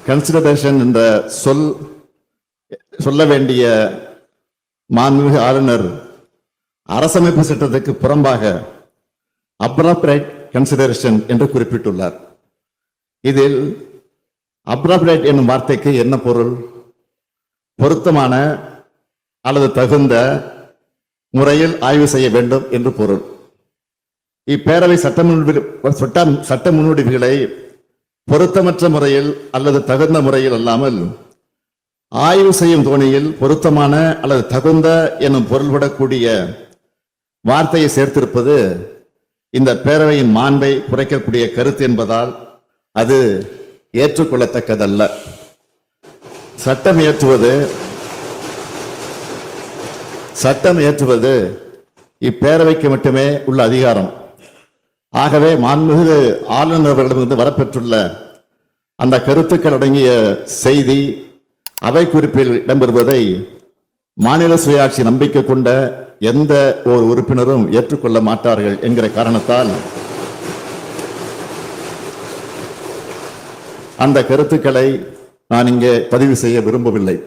Consideration என்ற சொல்ல வேண்டிய மாண்புமிகு ஆளுநர் அரசமைப்பு சட்டத்துக்கு புறம்பாக அப்ராப்ரியேட் கன்சிடரேஷன் என்று குறிப்பிட்டுள்ளார். இதில் அப்ராப்ரியேட் என்னும் வார்த்தைக்கு என்ன பொருள்? பொருத்தமான அல்லது தகுந்த முறையில் ஆய்வு செய்ய வேண்டும் என்று பொருள். இப்பேரவை சட்ட முன்வடிவுகளை பொருத்தமற்ற முறையில் அல்லது தகுந்த முறையில் அல்லாமல் ஆய்வு செய்யும் தோணியில் பொருத்தமான அல்லது தகுந்த எனும் பொருள்படக்கூடிய வார்த்தையை சேர்த்திருப்பது இந்த பேரவையின் மாண்பை குறைக்கக்கூடிய கருத்து என்பதால் அது ஏற்றுக்கொள்ளத்தக்கதல்ல. சட்டம் இயற்றுவது இப்பேரவைக்கு மட்டுமே உள்ள அதிகாரம். ஆகவே மாண்புமிகு ஆளுநர் அவர்களிடமிருந்து வரப்பெற்றுள்ள அந்த கருத்துக்கள் அடங்கிய செய்தி அவை குறிப்பில் இடம்பெறுவதை மாநில சுயாட்சி நம்பிக்கை கொண்ட எந்த ஒரு உறுப்பினரும் ஏற்றுக்கொள்ள மாட்டார்கள் என்கிற காரணத்தால் அந்த கருத்துக்களை நான் இங்கே பதிவு செய்ய விரும்பவில்லை.